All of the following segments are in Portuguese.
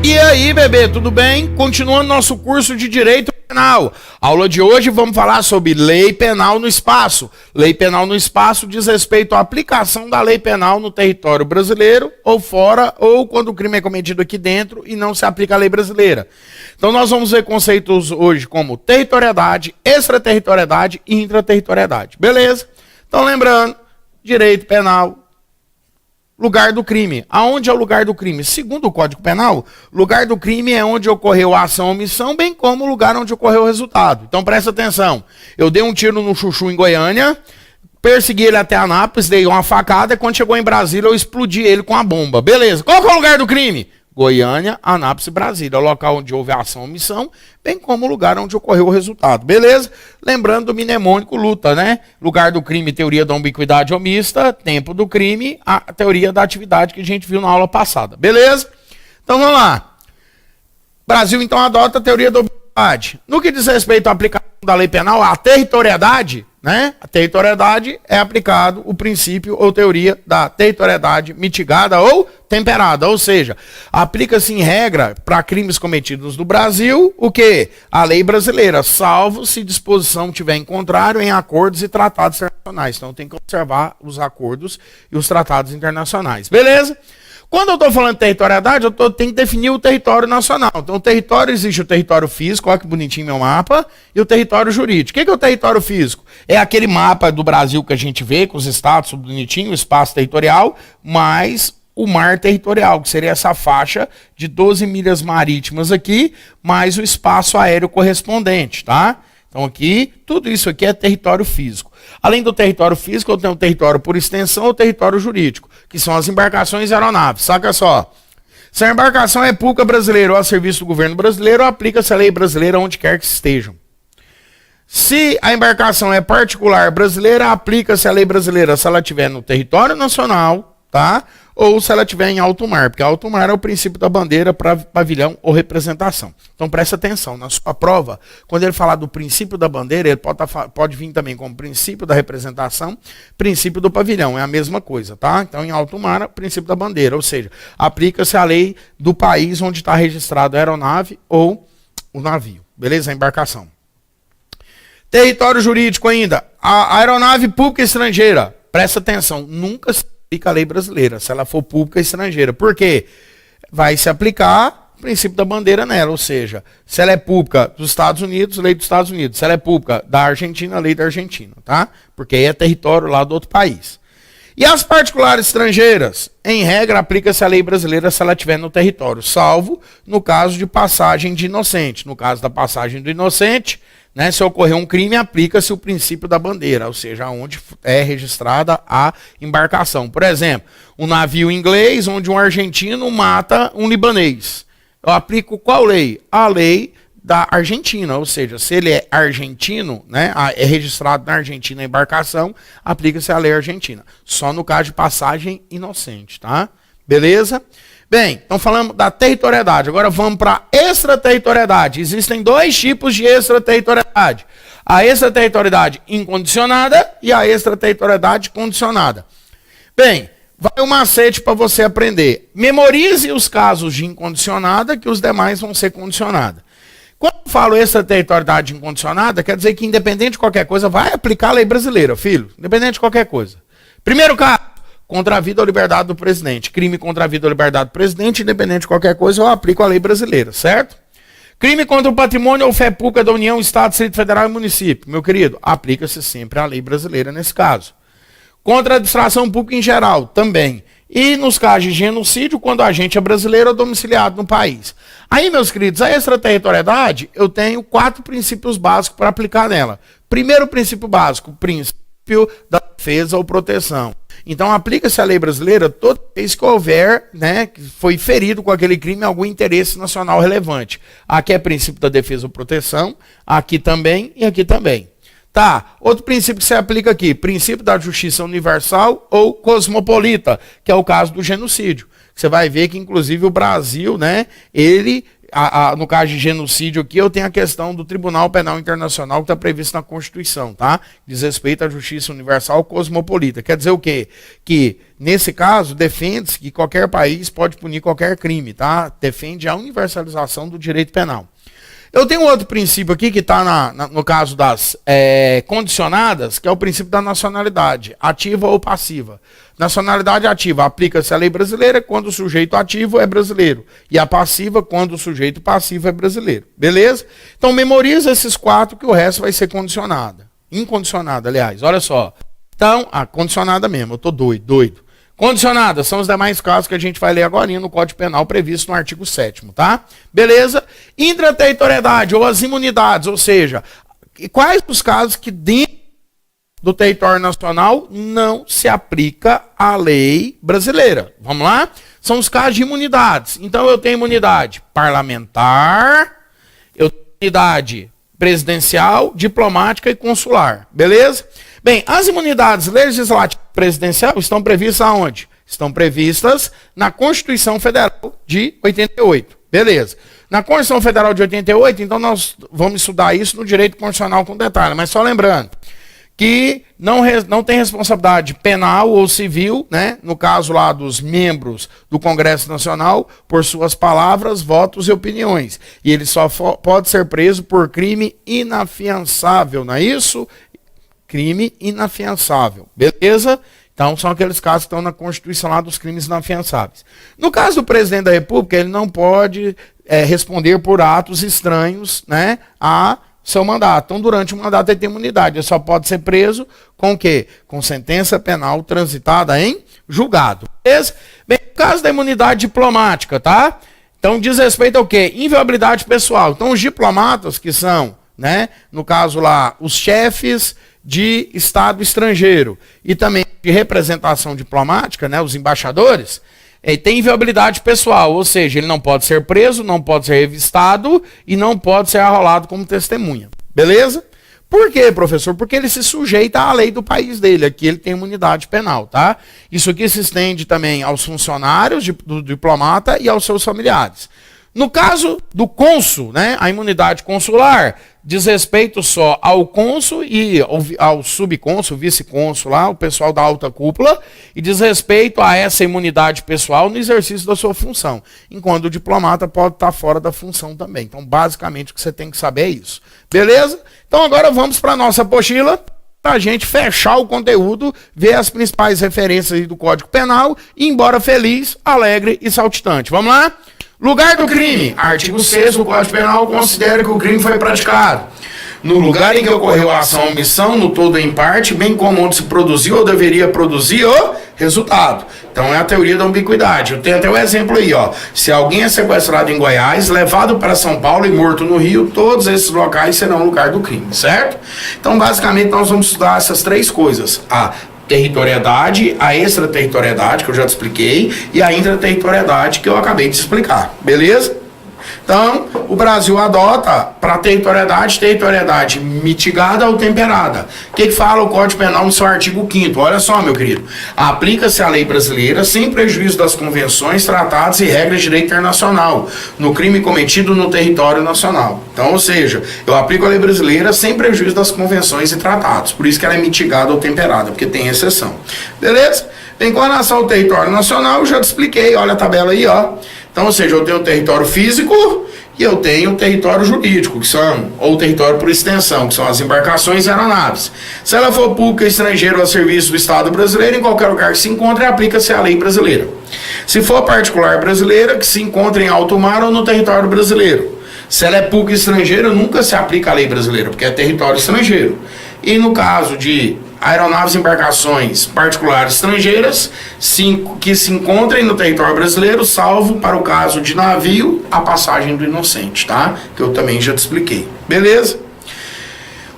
E aí, bebê, tudo bem? Continuando nosso curso de Direito Penal. Aula de hoje vamos falar sobre Lei Penal no Espaço. Lei Penal no Espaço diz respeito à aplicação da lei penal no território brasileiro ou fora, ou quando o crime é cometido aqui dentro e não se aplica a lei brasileira. Então nós vamos ver conceitos hoje como territorialidade, extraterritorialidade e intraterritorialidade. Beleza? Então lembrando, direito penal, lugar do crime. Aonde é o lugar do crime? Segundo o Código Penal, lugar do crime é onde ocorreu a ação ou omissão, bem como o lugar onde ocorreu o resultado. Então presta atenção. Eu dei um tiro no Chuchu em Goiânia, persegui ele até Anápolis, dei uma facada, e quando chegou em Brasília eu explodi ele com a bomba. Beleza. Qual que é o lugar do crime? Goiânia, Anápolis e Brasília. É o local onde houve a ação ou omissão, bem como o lugar onde ocorreu o resultado. Beleza? Lembrando do mnemônico luta, né? Lugar do crime, teoria da ubiquidade omista. Tempo do crime, a teoria da atividade que a gente viu na aula passada. Beleza? Então vamos lá. Brasil, então, adota a teoria da ubiquidade. No que diz respeito à aplicação da lei penal, a territorialidade, né? A territorialidade é aplicado o princípio ou teoria da territorialidade mitigada ou temperada, ou seja, aplica-se em regra para crimes cometidos no Brasil, o quê? A lei brasileira, salvo se disposição tiver em contrário em acordos e tratados internacionais. Então tem que observar os acordos e os tratados internacionais. Beleza? Quando eu estou falando de territorialidade, eu tenho que definir o território nacional. Então, o território, existe o território físico, olha que bonitinho meu mapa, e o território jurídico. O que é o território físico? É aquele mapa do Brasil que a gente vê, com os estados, bonitinho, o espaço territorial, mais o mar territorial, que seria essa faixa de 12 milhas marítimas aqui, mais o espaço aéreo correspondente, tá? Então aqui, tudo isso aqui é território físico. Além do território físico, eu tenho o território por extensão ou território jurídico, que são as embarcações e aeronaves. Saca só. Se a embarcação é pública brasileira ou a serviço do governo brasileiro, aplica-se a lei brasileira onde quer que estejam. Se a embarcação é particular brasileira, aplica-se a lei brasileira se ela estiver no território nacional, tá? Ou se ela estiver em alto mar, porque alto mar é o princípio da bandeira para pavilhão ou representação. Então presta atenção, na sua prova, quando ele falar do princípio da bandeira, ele pode vir também como princípio da representação, princípio do pavilhão, é a mesma coisa, tá? Então em alto mar, princípio da bandeira, ou seja, aplica-se a lei do país onde está registrado a aeronave ou o navio, beleza? A embarcação. Território jurídico ainda, a aeronave pública estrangeira, presta atenção, nunca se aplica a lei brasileira, se ela for pública estrangeira. Por quê? Vai se aplicar o princípio da bandeira nela, ou seja, se ela é pública dos Estados Unidos, lei dos Estados Unidos. Se ela é pública da Argentina, lei da Argentina, tá? Porque aí é território lá do outro país. E as particulares estrangeiras, em regra, aplica-se a lei brasileira se ela estiver no território, salvo no caso de passagem de inocente. No caso da passagem do inocente, né, se ocorrer um crime, aplica-se o princípio da bandeira, ou seja, onde é registrada a embarcação. Por exemplo, um navio inglês onde um argentino mata um libanês. Eu aplico qual lei? A lei da Argentina, ou seja, se ele é argentino, né, é registrado na Argentina a embarcação, aplica-se a lei argentina. Só no caso de passagem inocente, tá? Beleza? Bem, então falamos da territorialidade, agora vamos para a extraterritorialidade. Existem dois tipos de extraterritorialidade. A extraterritorialidade incondicionada e a extraterritorialidade condicionada. Bem, vai um macete para você aprender. Memorize os casos de incondicionada, que os demais vão ser condicionada. Quando eu falo extraterritorialidade incondicionada, quer dizer que independente de qualquer coisa, vai aplicar a lei brasileira, filho. Independente de qualquer coisa. Primeiro caso. Contra a vida ou liberdade do presidente. Crime contra a vida ou liberdade do presidente, independente de qualquer coisa, eu aplico a lei brasileira, certo? Crime contra o patrimônio ou fé pública da União, Estado, Distrito Federal e município. Meu querido, aplica-se sempre a lei brasileira nesse caso. Contra a distração pública em geral, também. E nos casos de genocídio, quando a gente é brasileiro ou domiciliado no país. Aí, meus queridos, a extraterritorialidade, eu tenho 4 princípios básicos para aplicar nela. Primeiro princípio básico, princípio da defesa ou proteção. Então, aplica-se a lei brasileira toda vez que houver, né, que foi ferido com aquele crime algum interesse nacional relevante. Aqui é princípio da defesa ou proteção, aqui também e aqui também. Tá, outro princípio que se aplica aqui, princípio da justiça universal ou cosmopolita, que é o caso do genocídio. Você vai ver que, inclusive, o Brasil, né, ele no caso de genocídio aqui, eu tenho a questão do Tribunal Penal Internacional que está previsto na Constituição, tá? Diz respeito à justiça universal cosmopolita. Quer dizer o quê? Que, nesse caso, defende-se que qualquer país pode punir qualquer crime, tá? Defende a universalização do direito penal. Eu tenho outro princípio aqui que está no caso das condicionadas, que é o princípio da nacionalidade, ativa ou passiva. Nacionalidade ativa aplica-se à lei brasileira quando o sujeito ativo é brasileiro. E a passiva quando o sujeito passivo é brasileiro. Beleza? Então memoriza esses 4 que o resto vai ser condicionada. Incondicionada, aliás. Olha só. Então, condicionada mesmo. Eu tô doido. Condicionadas são os demais casos que a gente vai ler agora no Código Penal previsto no artigo 7º, tá? Beleza? Intraterritorialidade ou as imunidades, ou seja, quais os casos que dentro do território nacional não se aplica a lei brasileira? Vamos lá? São os casos de imunidades. Então eu tenho imunidade parlamentar, eu tenho imunidade presidencial, diplomática e consular, beleza? Bem, as imunidades legislativa e presidencial estão previstas aonde? Estão previstas na Constituição Federal de 88, beleza? Na Constituição Federal de 88, então nós vamos estudar isso no direito constitucional com detalhe, mas só lembrando que não tem responsabilidade penal ou civil, né? No caso lá dos membros do Congresso Nacional, por suas palavras, votos e opiniões. E ele só pode ser preso por crime inafiançável, não é isso? Crime inafiançável, beleza? Então são aqueles casos que estão na Constituição lá dos crimes inafiançáveis. No caso do presidente da República, ele não pode responder por atos estranhos, né, a seu mandato. Então, durante o mandato ele tem imunidade. Ele só pode ser preso com o quê? Com sentença penal transitada em julgado. Beleza? Bem, no caso da imunidade diplomática, tá? Então, diz respeito ao quê? Inviolabilidade pessoal. Então, os diplomatas que são, né, no caso lá, os chefes de Estado estrangeiro e também de representação diplomática, né, os embaixadores, tem inviolabilidade pessoal, ou seja, ele não pode ser preso, não pode ser revistado e não pode ser arrolado como testemunha. Beleza? Por quê, professor? Porque ele se sujeita à lei do país dele. Aqui ele tem imunidade penal, tá? Isso aqui se estende também aos funcionários do diplomata e aos seus familiares. No caso do cônsul, né, a imunidade consular diz respeito só ao cônsul e ao subcônsul, vice-cônsul lá, o pessoal da alta cúpula, e diz respeito a essa imunidade pessoal no exercício da sua função, enquanto o diplomata pode estar fora da função também. Então, basicamente, o que você tem que saber é isso. Beleza? Então, agora vamos para a nossa apostila, para a gente fechar o conteúdo, ver as principais referências aí do Código Penal e ir embora feliz, alegre e saltitante. Vamos lá? Lugar do crime. Artigo 6º do Código Penal considera que o crime foi praticado no lugar em que ocorreu a ação ou omissão, no todo ou em parte, bem como onde se produziu ou deveria produzir o resultado. Então é a teoria da ubiquidade. Eu tenho até o exemplo aí, ó. Se alguém é sequestrado em Goiás, levado para São Paulo e morto no Rio, todos esses locais serão lugar do crime, certo? Então, basicamente, nós vamos estudar essas 3 coisas. A territorialidade, a extraterritorialidade, que eu já te expliquei, e a intraterritorialidade, que eu acabei de explicar. Beleza? Então, o Brasil adota para territorialidade mitigada ou temperada. O que fala o Código Penal no seu artigo 5º? Olha só, meu querido. Aplica-se a lei brasileira sem prejuízo das convenções, tratados e regras de direito internacional no crime cometido no território nacional. Então, ou seja, eu aplico a lei brasileira sem prejuízo das convenções e tratados. Por isso que ela é mitigada ou temperada, porque tem exceção. Beleza? Bem, com relação ao território nacional, eu já te expliquei. Olha a tabela aí, ó. Então, ou seja, eu tenho o território físico e eu tenho o território jurídico, que são, ou o território por extensão, que são as embarcações e aeronaves. Se ela for pública, estrangeira ou a serviço do Estado brasileiro, em qualquer lugar que se encontre, aplica-se a lei brasileira. Se for particular brasileira, que se encontre em alto mar ou no território brasileiro. Se ela é pública estrangeira, nunca se aplica a lei brasileira, porque é território estrangeiro. E no caso de aeronaves e embarcações particulares estrangeiras que se encontrem no território brasileiro, salvo para o caso de navio, a passagem do inocente, tá? Que eu também já te expliquei. Beleza?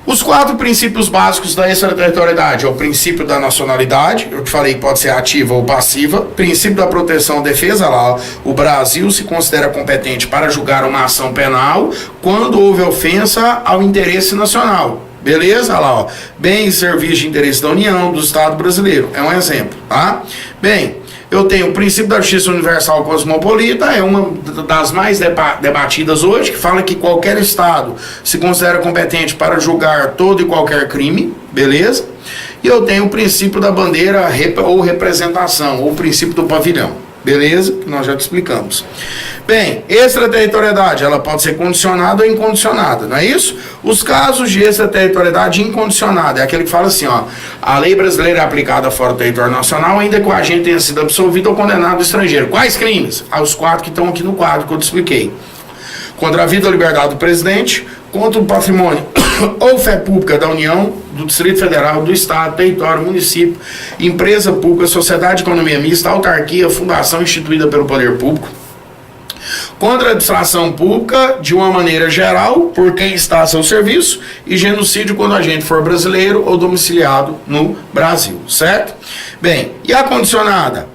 Os 4 princípios básicos da extraterritorialidade é o princípio da nacionalidade, eu te falei que pode ser ativa ou passiva, princípio da proteção e defesa, lá o Brasil se considera competente para julgar uma ação penal quando houve ofensa ao interesse nacional. Beleza? Olha lá, ó. Bens e serviços de interesse da União, do Estado brasileiro. É um exemplo, tá? Bem, Eu tenho o princípio da justiça universal cosmopolita, é uma das mais debatidas hoje, que fala que qualquer Estado se considera competente para julgar todo e qualquer crime, beleza? E eu tenho o princípio da bandeira ou representação, ou o princípio do pavilhão, beleza? Que nós já te explicamos. Bem, extraterritorialidade, ela pode ser condicionada ou incondicionada, não é isso? Os casos de extraterritorialidade incondicionada é aquele que fala assim, ó, a lei brasileira é aplicada fora do território nacional, ainda que o agente tenha sido absolvido ou condenado no estrangeiro. Quais crimes? Os 4 que estão aqui no quadro que eu te expliquei. Contra a vida ou liberdade do presidente, contra o patrimônio ou fé pública da União, do Distrito Federal, do Estado, território, município, empresa pública, sociedade de economia mista, autarquia, fundação instituída pelo poder público, contra a administração pública de uma maneira geral, por quem está a seu serviço, e genocídio quando o agente for brasileiro ou domiciliado no Brasil, certo? Bem, e a condicionada?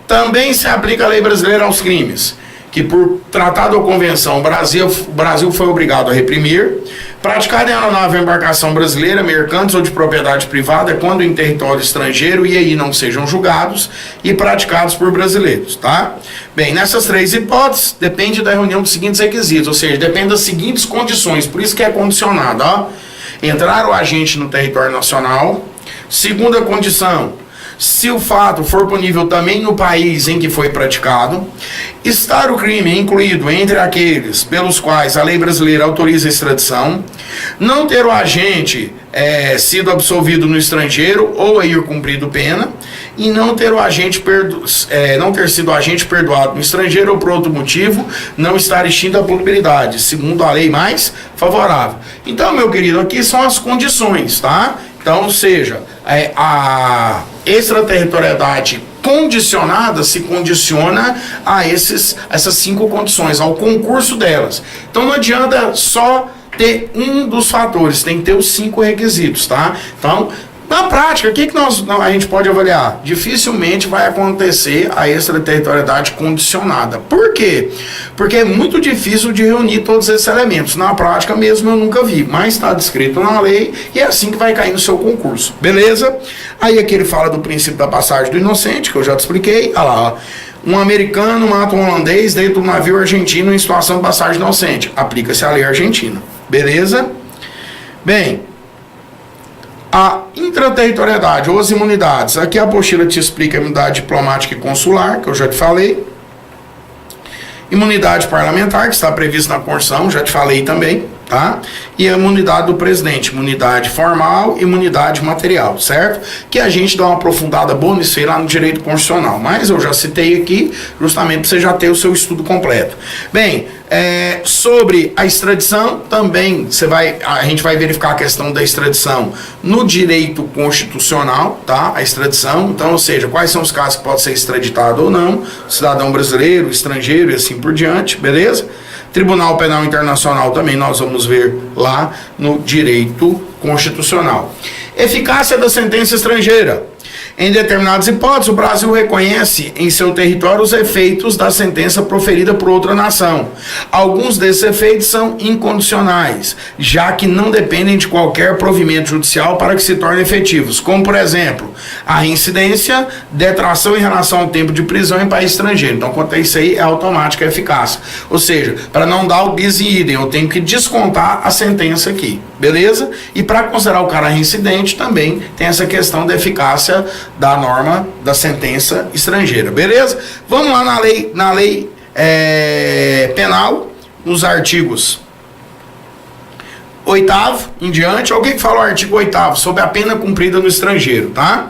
Também se aplica a lei brasileira aos crimes que por tratado ou convenção o Brasil foi obrigado a reprimir, praticado em aeronave ou embarcação brasileira, mercantes ou de propriedade privada, quando em território estrangeiro e aí não sejam julgados, e praticados por brasileiros, tá? Bem, nessas 3 hipóteses, depende da reunião dos seguintes requisitos, ou seja, depende das seguintes condições, por isso que é condicionado, ó. Entrar o agente no território nacional. Segunda condição, se o fato for punível também no país em que foi praticado, estar o crime incluído entre aqueles pelos quais a lei brasileira autoriza a extradição, não ter o agente sido absolvido no estrangeiro ou a ir cumprido pena, e não ter o agente não ter sido agente perdoado no estrangeiro ou por outro motivo não estar extinta a punibilidade, segundo a lei mais favorável. Então, meu querido, aqui são as condições, tá? Então, ou seja, a extraterritorialidade condicionada se condiciona a essas 5 condições, ao concurso delas. Então não adianta só ter um dos fatores, tem que ter os 5 requisitos, tá? Então, na prática, o que a gente pode avaliar? Dificilmente vai acontecer a extraterritorialidade condicionada. Por quê? Porque é muito difícil de reunir todos esses elementos. Na prática mesmo eu nunca vi, mas está descrito na lei e é assim que vai cair no seu concurso. Beleza? Aí aqui ele fala do princípio da passagem do inocente, que eu já te expliquei. Olha lá, ó. Um americano mata um holandês dentro do navio argentino em situação de passagem inocente. Aplica-se a lei argentina. Beleza? Bem, a intraterritorialidade ou as imunidades. Aqui a apostila te explica a imunidade diplomática e consular, que eu já te falei. Imunidade parlamentar, que está prevista na Constituição, já te falei também, tá? E a imunidade do presidente, imunidade formal e imunidade material, certo? Que a gente dá uma aprofundada boa nisso aí lá no direito constitucional, mas eu já citei aqui justamente para você já ter o seu estudo completo. Bem, sobre a extradição, também a gente vai verificar a questão da extradição no direito constitucional, tá? A extradição, então, ou seja, quais são os casos que pode ser extraditado ou não, cidadão brasileiro, estrangeiro e assim por diante, beleza? Tribunal Penal Internacional também nós vamos ver lá no direito constitucional. Eficácia da sentença estrangeira. Em determinadas hipóteses, o Brasil reconhece em seu território os efeitos da sentença proferida por outra nação. Alguns desses efeitos são incondicionais, já que não dependem de qualquer provimento judicial para que se tornem efetivos, como, por exemplo, a reincidência, detração em relação ao tempo de prisão em país estrangeiro. Então, quanto a isso aí, é automática a eficácia. Ou seja, para não dar o bis in idem, eu tenho que descontar a sentença aqui, beleza? E para considerar o cara reincidente, também tem essa questão da eficácia da norma da sentença estrangeira, beleza? Vamos lá na lei penal, nos artigos 8º em diante. Alguém que fala o artigo 8º sobre a pena cumprida no estrangeiro, tá?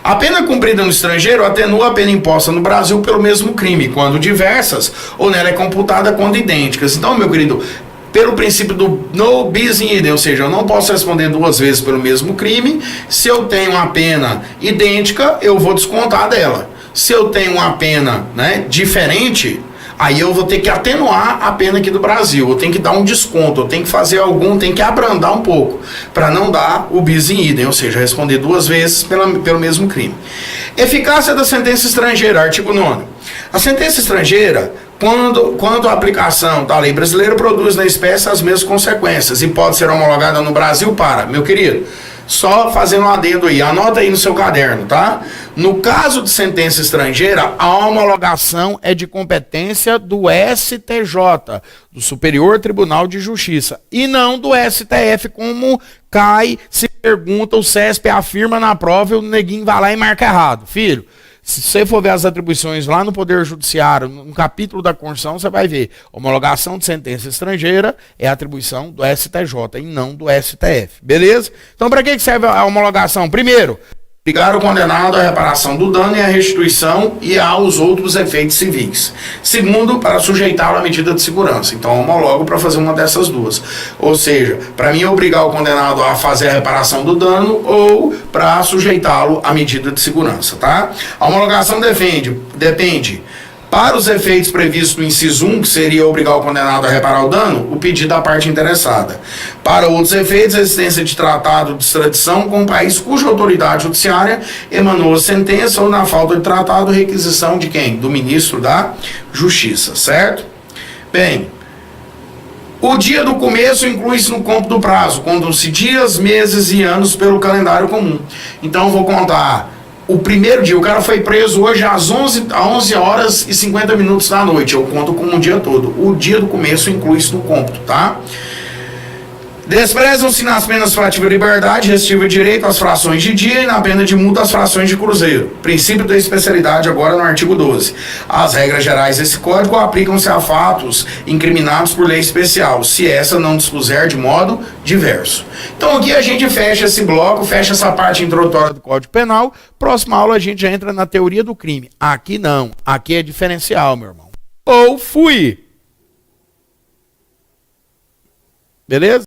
A pena cumprida no estrangeiro atenua a pena imposta no Brasil pelo mesmo crime, quando diversas, ou nela é computada quando idênticas. Então, meu querido, pelo princípio do no bis in idem, ou seja, eu não posso responder 2 vezes pelo mesmo crime. Se eu tenho uma pena idêntica, eu vou descontar dela. Se eu tenho uma pena, diferente, aí eu vou ter que atenuar a pena aqui do Brasil, eu tenho que dar um desconto, eu tenho que fazer tenho que abrandar um pouco, para não dar o bis in idem, ou seja, responder 2 vezes pelo mesmo crime. Eficácia da sentença estrangeira, artigo 9º. A sentença estrangeira, quando a aplicação da lei brasileira produz na espécie as mesmas consequências e pode ser homologada no Brasil para, meu querido, só fazendo um adendo aí, anota aí no seu caderno, tá? No caso de sentença estrangeira, a homologação é de competência do STJ, do Superior Tribunal de Justiça, e não do STF, como cai, se pergunta, o CESP afirma na prova e o neguinho vai lá e marca errado. Filho, se você for ver as atribuições lá no Poder Judiciário, no capítulo da Constituição, você vai ver. Homologação de sentença estrangeira é atribuição do STJ e não do STF. Beleza? Então, para que serve a homologação? Primeiro, obrigar o condenado à reparação do dano e à restituição e aos outros efeitos civis. Segundo, para sujeitá-lo à medida de segurança. Então, homologo para fazer uma dessas duas. Ou seja, para mim obrigar o condenado a fazer a reparação do dano ou para sujeitá-lo à medida de segurança, tá? A homologação depende. Para os efeitos previstos no inciso 1, que seria obrigar o condenado a reparar o dano, o pedido da parte interessada. Para outros efeitos, a existência de tratado de extradição com o país cuja autoridade judiciária emanou a sentença ou, na falta de tratado, requisição de quem? Do ministro da Justiça, certo? Bem, o dia do começo inclui-se no cômputo do prazo, contam-se dias, meses e anos pelo calendário comum. Então, vou contar. O primeiro dia, o cara foi preso hoje às 11 horas e 50 minutos da noite. Eu conto como um dia todo. O dia do começo inclui-se no cômputo, tá? Desprezam-se nas penas relativas à liberdade, restritiva direito às frações de dia e na pena de multa às frações de cruzeiro. Princípio da especialidade agora no artigo 12. As regras gerais desse código aplicam-se a fatos incriminados por lei especial, se essa não dispuser de modo diverso. Então aqui a gente fecha esse bloco, fecha essa parte introdutória do Código Penal. Próxima aula a gente já entra na teoria do crime. Aqui não, aqui é diferencial, meu irmão. Ou fui. Beleza?